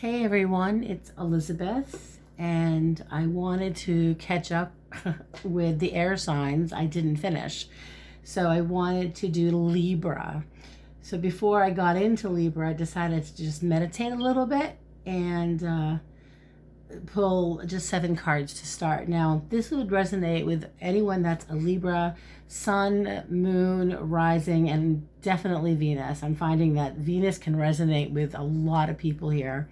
Hey everyone, it's Elizabeth, and I wanted to catch up with the air signs I didn't finish. So I wanted to do Libra. So before I got into Libra, I decided to just meditate a little bit and pull just 7 cards to start. Now, this would resonate with anyone that's a Libra, Sun, Moon, Rising, and definitely Venus. I'm finding that Venus can resonate with a lot of people here.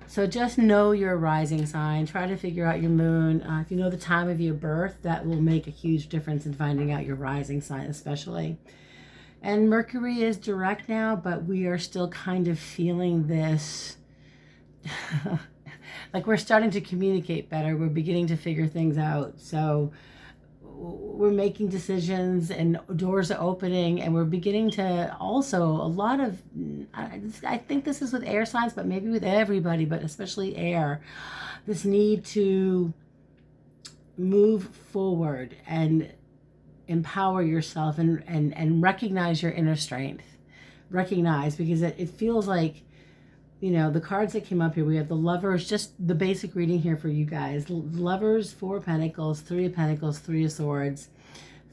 So just know your rising sign. Try to figure out your moon. If you know the time of your birth, that will make a huge difference in finding out your rising sign, especially. And Mercury is direct now, but we are still kind of feeling this like we're starting to communicate better. We're beginning to figure things out. So we're making decisions and doors are opening, and we're beginning to also a lot of, I think this is with air signs, but maybe with everybody, but especially air, this need to move forward and empower yourself and recognize your inner strength. Recognize, because it feels like, the cards that came up here, we have the Lovers, just the basic reading here for you guys. Lovers, 4 of Pentacles, 3 of Pentacles, 3 of Swords,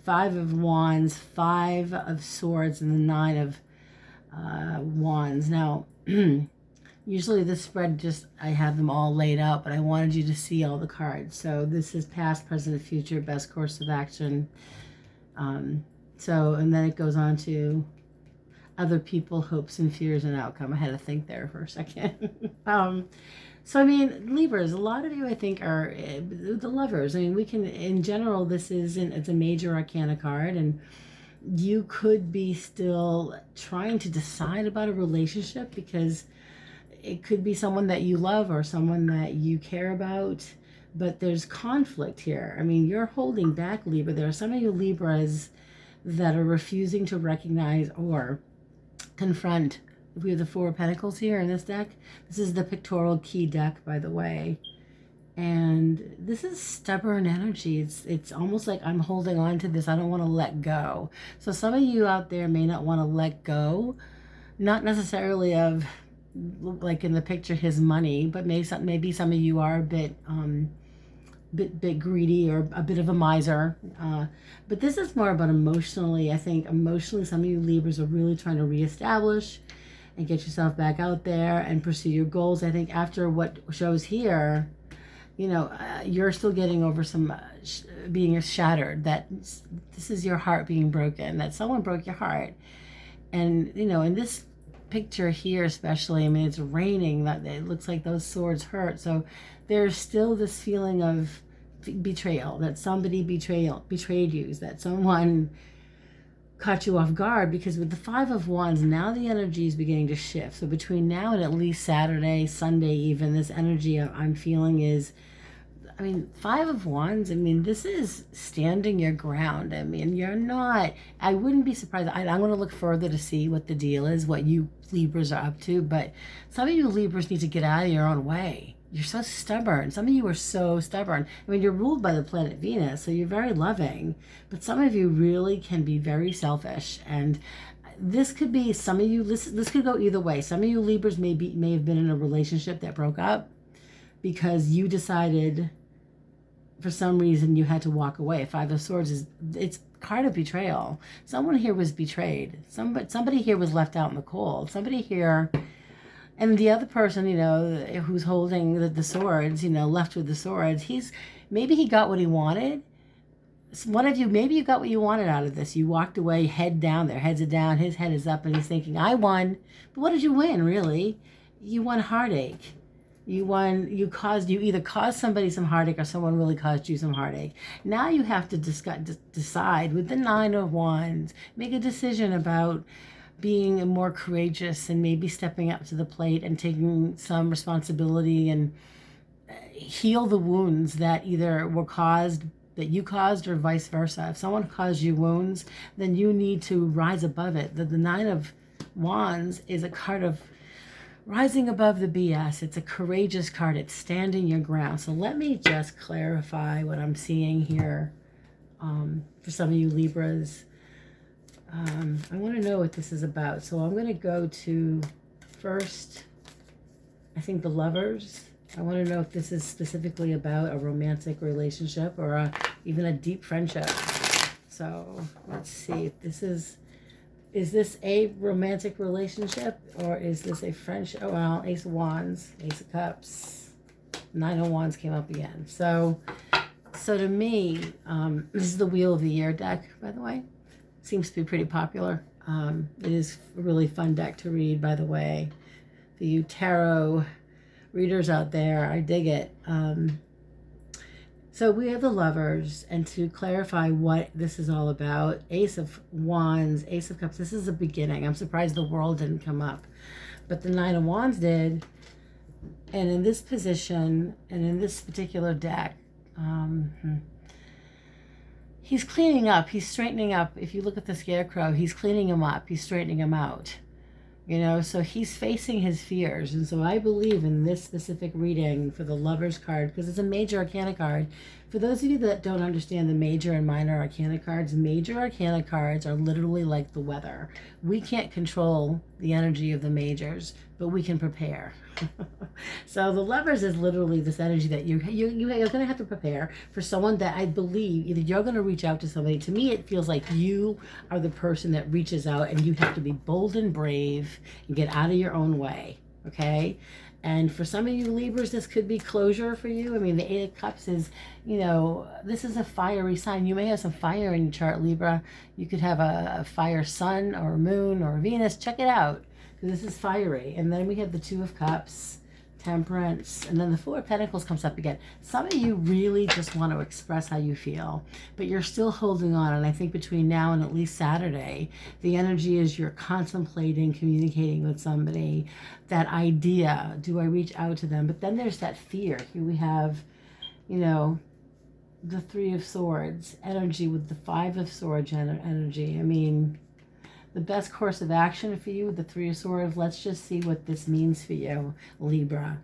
5 of Wands, 5 of Swords, and the 9 of Wands. Now, usually this spread I have them all laid out, but I wanted you to see all the cards. So this is past, present, future, best course of action. And then it goes on to other people, hopes and fears and outcome. I had to think there for a second. So I mean, Libras, a lot of you I think are the Lovers. I mean, we can, in general, it's a major arcana card, and you could be still trying to decide about a relationship, because it could be someone that you love or someone that you care about, but there's conflict here. I mean, you're holding back, Libra. There are some of you Libras that are refusing to recognize or confront. We have the 4 of Pentacles here in this deck. This is the pictorial key deck, by the way. And this is stubborn energy. It's almost like I'm holding on to this. I don't want to let go. So some of you out there may not want to let go, not necessarily of, like in the picture, his money, but maybe some of you are a bit greedy or a bit of a miser, but this is more about emotionally. I think emotionally some of you Libras are really trying to reestablish and get yourself back out there and pursue your goals. I think after what shows here, you're still getting over some being shattered, that this is your heart being broken, that someone broke your heart. And in this picture here especially, I mean, it's raining, that it looks like those swords hurt. So there's still this feeling of betrayal, that somebody betrayed you, that someone caught you off guard, because with the 5 of Wands, now the energy is beginning to shift. So between now and at least Saturday, Sunday even, this energy I'm feeling is, 5 of Wands, this is standing your ground. You're not, I wouldn't be surprised. I'm going to look further to see what the deal is, what you Libras are up to. But some of you Libras need to get out of your own way. You're so stubborn. Some of you are so stubborn. You're ruled by the planet Venus, so you're very loving. But some of you really can be very selfish. And this could be some of you, this could go either way. Some of you Libras may have been in a relationship that broke up because you decided, for some reason, you had to walk away. 5 of Swords it's card of betrayal. Someone here was betrayed. Somebody here was left out in the cold. Somebody here, and the other person, who's holding the swords, left with the swords, maybe he got what he wanted. One of you, maybe you got what you wanted out of this. You walked away, head down, their heads are down, his head is up, and he's thinking, I won. But what did you win, really? You won heartache. You either caused somebody some heartache or someone really caused you some heartache. Now you have to decide with the 9 of Wands, make a decision about being more courageous and maybe stepping up to the plate and taking some responsibility and heal the wounds that either were caused, that you caused, or vice versa. If someone caused you wounds, then you need to rise above it. The 9 of Wands is a card of rising above the BS. It's a courageous card. It's standing your ground. So let me just clarify what I'm seeing here for some of you Libras. I want to know what this is about. So I'm going to go to first, I I think the Lovers. I want to know if this is specifically about a romantic relationship or even a deep friendship. So let's see if this is this a romantic relationship or is this a friendship? Oh, well, Ace of Wands, Ace of Cups, Nine of Wands came up again. So to me, this is the Wheel of the Year deck, by the way. Seems to be pretty popular. It is a really fun deck to read, by the way. For you tarot readers out there, I dig it. So we have the Lovers, and to clarify what this is all about, Ace of Wands, Ace of Cups, this is the beginning. I'm surprised the World didn't come up, but the Nine of Wands did. And in this position, and in this particular deck, he's cleaning up, he's straightening up. If you look at the Scarecrow, he's cleaning him up, he's straightening him out. You know, so he's facing his fears. And so I believe in this specific reading for the Lovers card, because it's a major arcana card. For those of you that don't understand the major and minor arcana cards, major arcana cards are literally like the weather. We can't control the energy of the majors, but we can prepare. So the Lovers is literally this energy that you're going to have to prepare for someone that I believe either you're going to reach out to somebody. To me, it feels like you are the person that reaches out, and you have to be bold and brave and get out of your own way. Okay. And for some of you Libras, this could be closure for you. I mean, the Eight of Cups is, you know, this is a fiery sign. You may have some fire in your chart, Libra. You could have a fire sun or a moon or Venus. Check it out, because this is fiery. And then we have the Two of Cups, Temperance, and then the Four of Pentacles comes up again. Some of you really just want to express how you feel, but you're still holding on. And I think between now and at least Saturday, the energy is you're contemplating communicating with somebody. That idea, do I reach out to them? But then there's that fear. Here we have, you know, the Three of Swords energy with the Five of Swords energy. I mean, the best course of action for you, the Three of Swords. Let's just see what this means for you, Libra,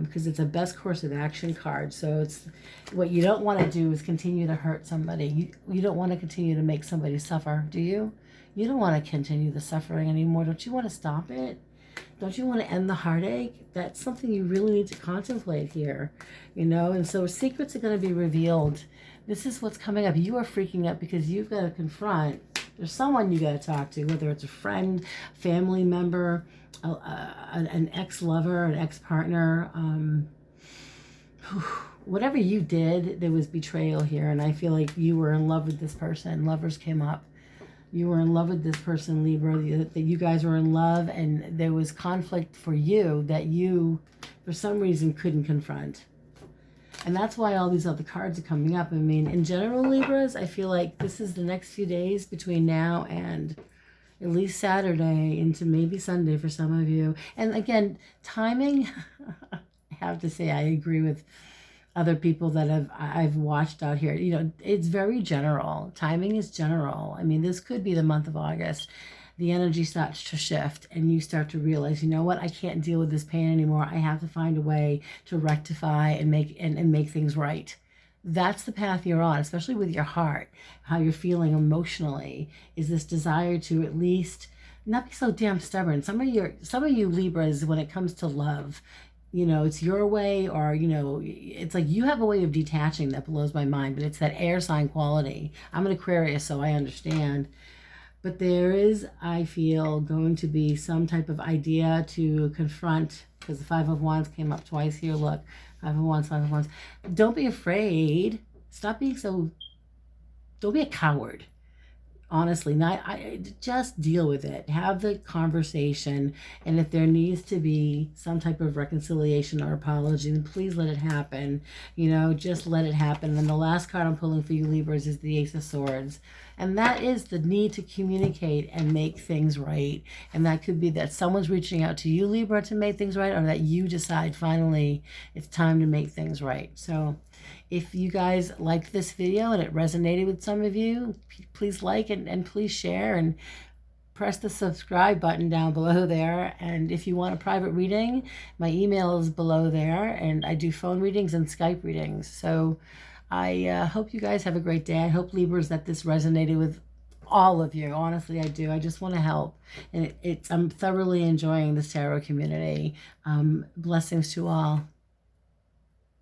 because it's a best course of action card. So it's what you don't want to do is continue to hurt somebody. You don't want to continue to make somebody suffer, do you? You don't want to continue the suffering anymore. Don't you want to stop it? Don't you want to end the heartache? That's something you really need to contemplate here, you know? And so secrets are going to be revealed. This is what's coming up. You are freaking out because you've got to confront. There's someone you got to talk to, whether it's a friend, family member, an ex-lover, an ex-partner. Whatever you did, there was betrayal here. And I feel like you were in love with this person. Lovers came up. You were in love with this person, Libra, that you guys were in love, and there was conflict for you that you, for some reason, couldn't confront. And that's why all these other cards are coming up. I mean, in general, Libras, I feel like this is the next few days between now and at least Saturday into maybe Sunday for some of you. And again, timing, I have to say I agree with other people that I've watched out here. You know, it's very general. Timing is general. I mean, this could be the month of August. The energy starts to shift and you start to realize, you know what, I can't deal with this pain anymore. I have to find a way to rectify and make things right. That's the path you're on, especially with your heart, how you're feeling emotionally, is this desire to at least not be so damn stubborn. Some of you Libras, when it comes to love, you know, it's your way, or, you know, it's like you have a way of detaching that blows my mind, but it's that air sign quality. I'm an Aquarius, so I understand. But there is, I feel, going to be some type of idea to confront, because the Five of Wands came up twice here. Look, Five of Wands, Five of Wands. Don't be afraid. Stop being so, don't be a coward. Honestly, just deal with it. Have the conversation. And if there needs to be some type of reconciliation or apology, then please let it happen. You know, just let it happen. And the last card I'm pulling for you, Libras, is the Ace of Swords. And that is the need to communicate and make things right. And that could be that someone's reaching out to you, Libra, to make things right, or that you decide finally it's time to make things right. So if you guys liked this video and it resonated with some of you, please like and please share and press the subscribe button down below there. And if you want a private reading, my email is below there, and I do phone readings and Skype readings. So I hope you guys have a great day. I hope, Libras, that this resonated with all of you. Honestly, I do. I just want to help. And I'm thoroughly enjoying this tarot community. Blessings to all.